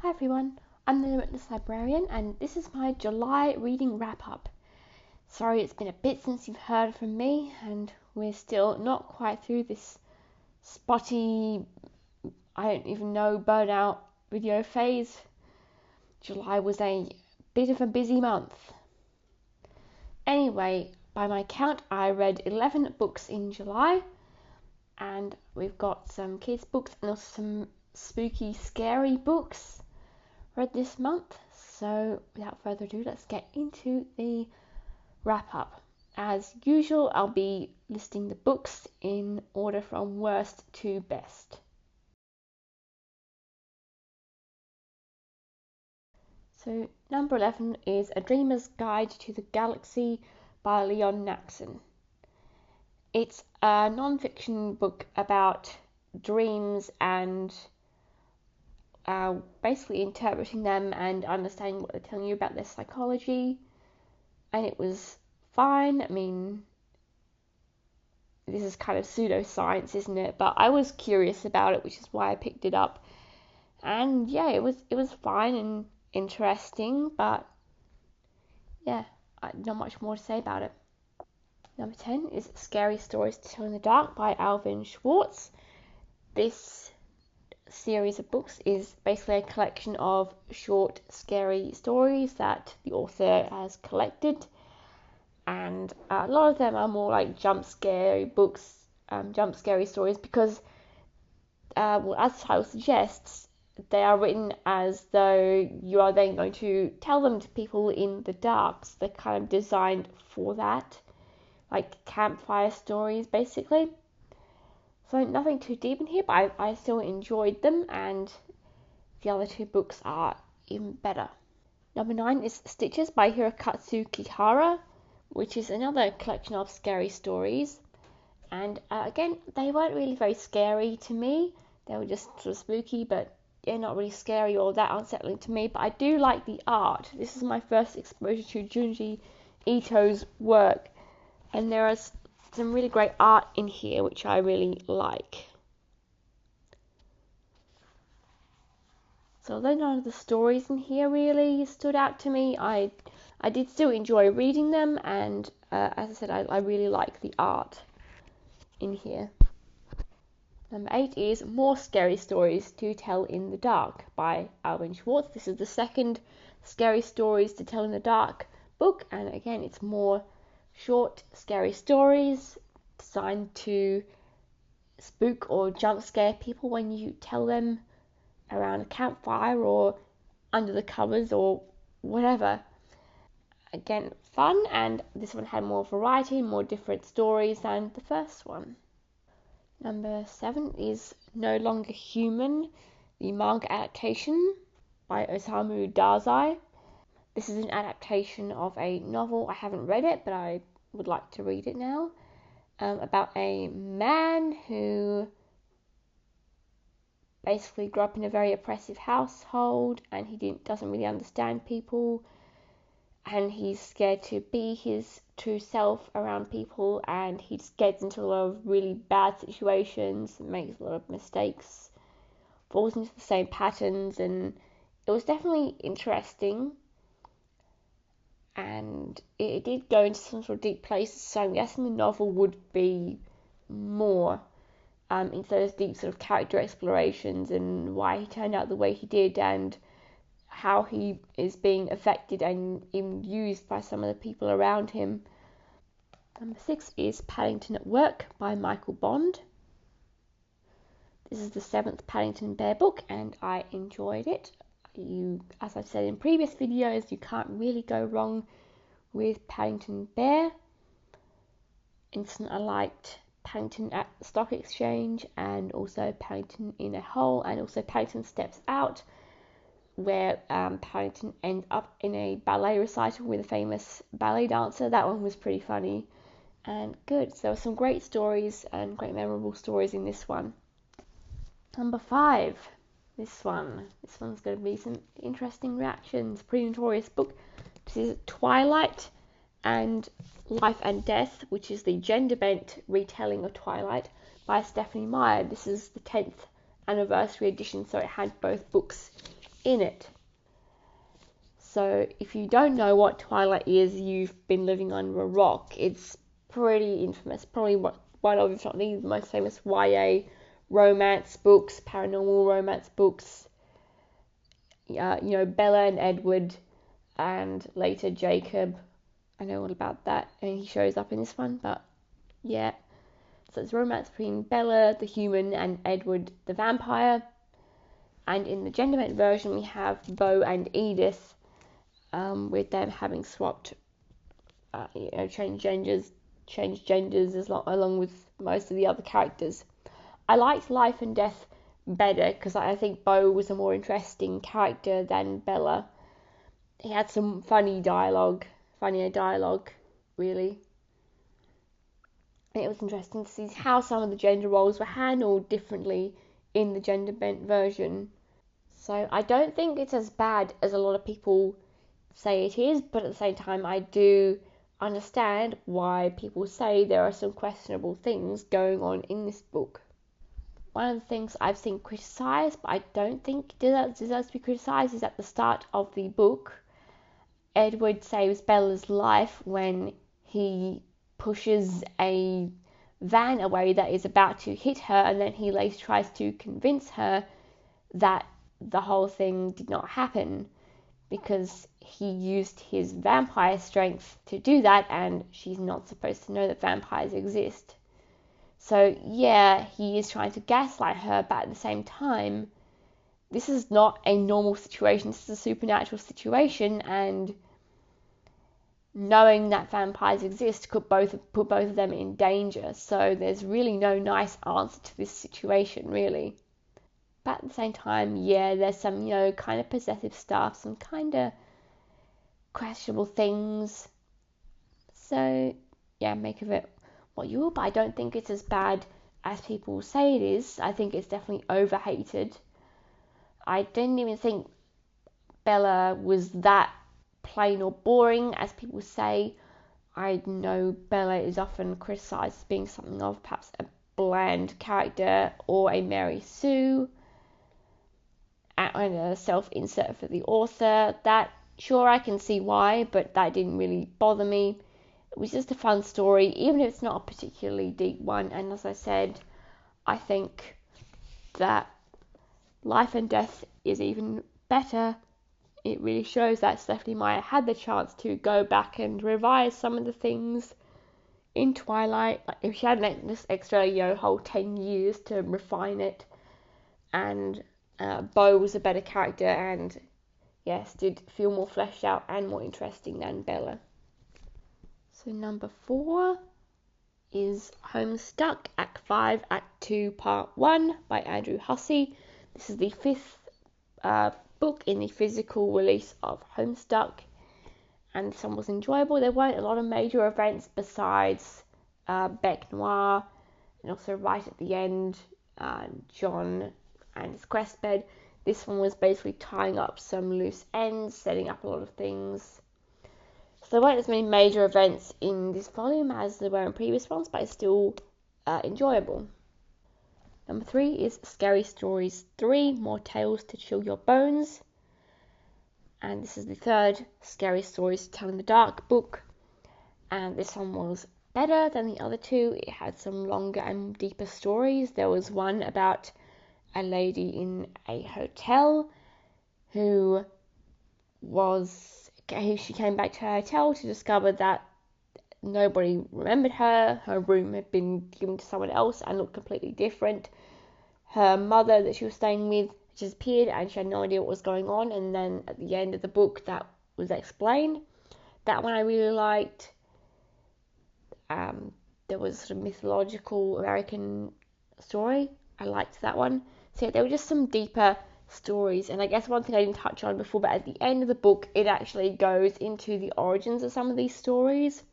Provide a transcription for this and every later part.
Hi everyone, I'm the Limitless Librarian and this is my July reading wrap-up. Sorry it's been a bit since you've heard from me and we're still not quite through this spotty, I don't even know, burnout video phase. July was a bit of a busy month. Anyway, by my count I read 11 books in July and we've got some kids books and also some spooky, scary books read this month. So without further ado, let's get into the wrap up. As usual, I'll be listing the books in order from worst to best. So number 11 is A Dreamer's Guide to the Galaxy by Leon Nacson. It's a non-fiction book about dreams and basically interpreting them and understanding what they're telling you about their psychology, and it was fine. I mean, this is kind of pseudoscience, isn't it? But I was curious about it, which is why I picked it up. And yeah, it was fine and interesting, but yeah, not much more to say about it. Number 10 is Scary Stories to Tell in the Dark by Alvin Schwartz. This series of books is basically a collection of short, scary stories that the author has collected, and a lot of them are more like jump scary books, jump scary stories, because, well, as the title suggests, they are written as though you are then going to tell them to people in the dark. So they're kind of designed for that, like campfire stories, basically. So nothing too deep in here, but I still enjoyed them, and the other two books are even better. Number 9 is Stitches by Hirokatsu Kihara, which is another collection of scary stories. And again, they weren't really very scary to me. They were just sort of spooky, but yeah, not really scary or that unsettling to me. But I do like the art. This is my first exposure to Junji Ito's work, and there is some really great art in here, which I really like. So although none of the stories in here really stood out to me, I did still enjoy reading them, and as I said, I really like the art in here. Number 8 is More Scary Stories to Tell in the Dark by Alvin Schwartz. This is the second Scary Stories to Tell in the Dark book, and again, it's more short, scary stories designed to spook or jump scare people when you tell them around a campfire or under the covers or whatever. Again, fun, and this one had more variety, more different stories than the first one. Number 7 is No Longer Human, the manga adaptation by Osamu Dazai. This is an adaptation of a novel. I haven't read it, but I would like to read it now. About a man who basically grew up in a very oppressive household, and he doesn't really understand people, and he's scared to be his true self around people, and he just gets into a lot of really bad situations, makes a lot of mistakes, falls into the same patterns, and it was definitely interesting. And it did go into some sort of deep places, so I'm guessing the novel would be more into those deep sort of character explorations and why he turned out the way he did, and how he is being affected and even used by some of the people around him. Number 6 is Paddington at Work by Michael Bond. This is the 7th Paddington Bear book, and I enjoyed it. As I've said in previous videos, you can't really go wrong with Paddington Bear. I liked Paddington at the Stock Exchange, and also Paddington in a Hole, and also Paddington Steps Out, where Paddington ends up in a ballet recital with a famous ballet dancer. That one was pretty funny and good. So there were some great stories and great memorable stories in this one. Number 5. This one's going to be some interesting reactions. Pretty notorious book. This is Twilight and Life and Death, which is the gender-bent retelling of Twilight by Stephanie Meyer. This is the 10th anniversary edition, so it had both books in it. So if you don't know what Twilight is, you've been living under a rock. It's pretty infamous, probably one of, if not the most famous YA romance books, paranormal romance books. Bella and Edward, and later Jacob. I know all about that, and he shows up in this one, but yeah. So it's romance between Bella, the human, and Edward, the vampire. And in the gender-bent version, we have Beau and Edith, with them having swapped, changed genders along with most of the other characters. I liked Life and Death better because I think Beau was a more interesting character than Bella. He had some funnier dialogue, really. And it was interesting to see how some of the gender roles were handled differently in the gender-bent version. So I don't think it's as bad as a lot of people say it is, but at the same time I do understand why people say there are some questionable things going on in this book. One of the things I've seen criticised, but I don't think deserves to be criticised, is at the start of the book, Edward saves Bella's life when he pushes a van away that is about to hit her, and then he later tries to convince her that the whole thing did not happen because he used his vampire strength to do that, and she's not supposed to know that vampires exist. So yeah, he is trying to gaslight her, but at the same time, this is not a normal situation, this is a supernatural situation, and knowing that vampires exist could put both of them in danger. So there's really no nice answer to this situation, really. But at the same time, yeah, there's some, kind of possessive stuff, some kind of questionable things. So, yeah, make of it what you will, but I don't think it's as bad as people say it is. I think it's definitely overhated. I didn't even think Bella was that plain or boring as people say. I know Bella is often criticised as being something of perhaps a bland character or a Mary Sue, and a self-insert for the author. That, sure, I can see why, but that didn't really bother me. It was just a fun story, even if it's not a particularly deep one. And as I said, I think that Life and Death is even better. It really shows that Stephenie Meyer had the chance to go back and revise some of the things in Twilight. Like, if she had this extra, whole 10 years to refine it, and Beau was a better character and, yes, did feel more fleshed out and more interesting than Bella. So number 4 is Homestuck, Act 5, Act 2, Part 1 by Andrew Hussie. This is the 5th book in the physical release of Homestuck, and this one was enjoyable. There weren't a lot of major events besides Bec Noir, and also right at the end, John and his quest bed. This one was basically tying up some loose ends, setting up a lot of things. So there weren't as many major events in this volume as there were in previous ones, but it's still enjoyable. Number 3 is Scary Stories 3, More Tales to Chill Your Bones. And this is the 3rd Scary Stories to Tell in the Dark book. And this one was better than the other 2. It had some longer and deeper stories. There was one about a lady in a hotel who she came back to her hotel to discover that nobody remembered her. Her room had been given to someone else and looked completely different. Her mother that she was staying with just appeared and she had no idea what was going on, and then at the end of the book that was explained. That one I really liked. There was sort of mythological American story. I liked that one. So yeah, there were just some deeper stories, and I guess one thing I didn't touch on before, but at the end of the book it actually goes into the origins of some of these stories,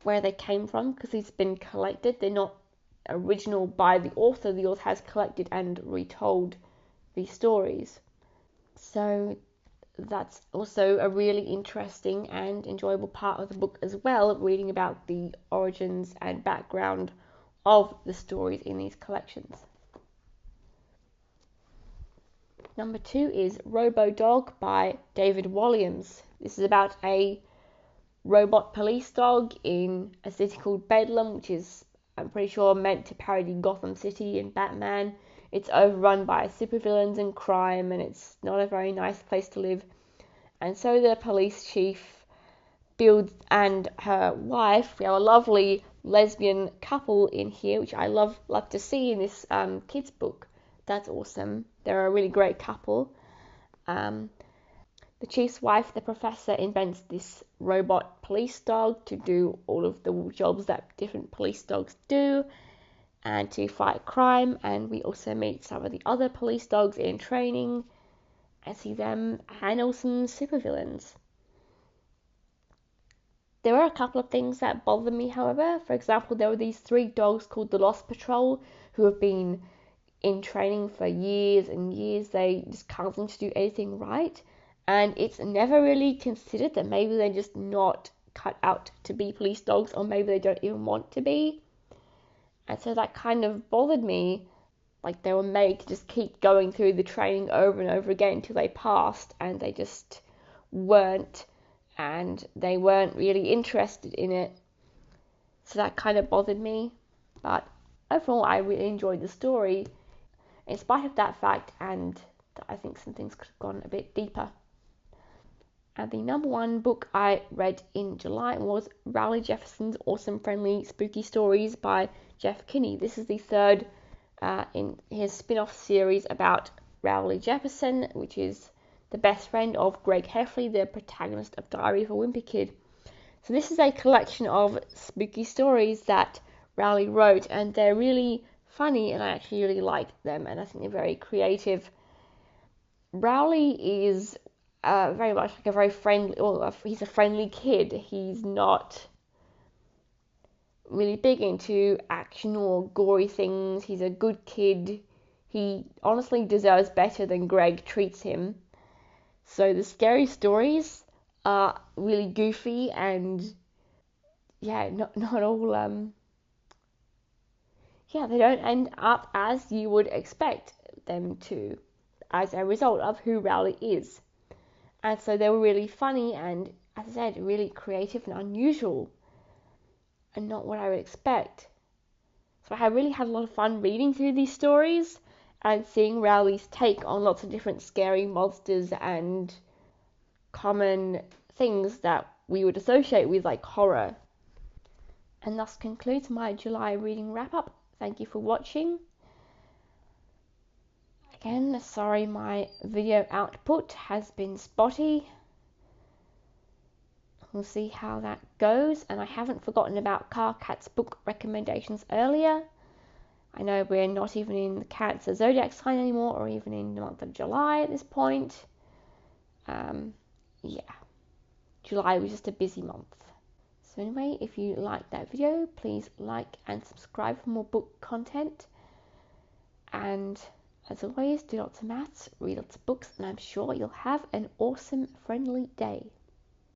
where they came from, because these have been collected. They're not original by the author. The author has collected and retold these stories. So that's also a really interesting and enjoyable part of the book as well, reading about the origins and background of the stories in these collections. Number 2 is Robodog by David Walliams. This is about a robot police dog in a city called Bedlam, which is, I'm pretty sure, meant to parody Gotham City and Batman. It's overrun by supervillains and crime, and it's not a very nice place to live. And so the police chief builds, and her wife, we have a lovely lesbian couple in here, which I love to see in this kids book. That's awesome. They're a really great couple. The chief's wife, the professor, invents this robot police dog to do all of the jobs that different police dogs do and to fight crime. And we also meet some of the other police dogs in training and see them handle some supervillains. There were a couple of things that bothered me, however. For example, there were these 3 dogs called the Lost Patrol who have been in training for years and years. They just can't seem to do anything right. And it's never really considered that maybe they're just not cut out to be police dogs, or maybe they don't even want to be. And so that kind of bothered me. Like, they were made to just keep going through the training over and over again until they passed, and they just weren't, and they weren't really interested in it. So that kind of bothered me. But overall, I really enjoyed the story in spite of that fact, and I think some things could have gone a bit deeper. And the number 1 book I read in July was Rowley Jefferson's Awesome Friendly Spooky Stories by Jeff Kinney. This is the 3rd in his spin-off series about Rowley Jefferson, which is the best friend of Greg Heffley, the protagonist of Diary of a Wimpy Kid. So this is a collection of spooky stories that Rowley wrote, and they're really funny, and I actually really like them, and I think they're very creative. Rowley is very much like a very friendly, he's a friendly kid. He's not really big into action or gory things. He's a good kid. He honestly deserves better than Greg treats him. So the scary stories are really goofy and not all they don't end up as you would expect them to, as a result of who Rowley is. And so they were really funny and, as I said, really creative and unusual, and not what I would expect. So I really had a lot of fun reading through these stories and seeing Rowley's take on lots of different scary monsters and common things that we would associate with, like horror. And thus concludes my July reading wrap-up. Thank you for watching. Again, sorry my video output has been spotty. We'll see how that goes. And I haven't forgotten about Car Cat's book recommendations earlier. I know we're not even in the Cancer zodiac sign anymore, or even in the month of July at this point. July was just a busy month. So anyway, if you liked that video, please like and subscribe for more book content. And as always, do lots of maths, read lots of books, and I'm sure you'll have an awesome, friendly day.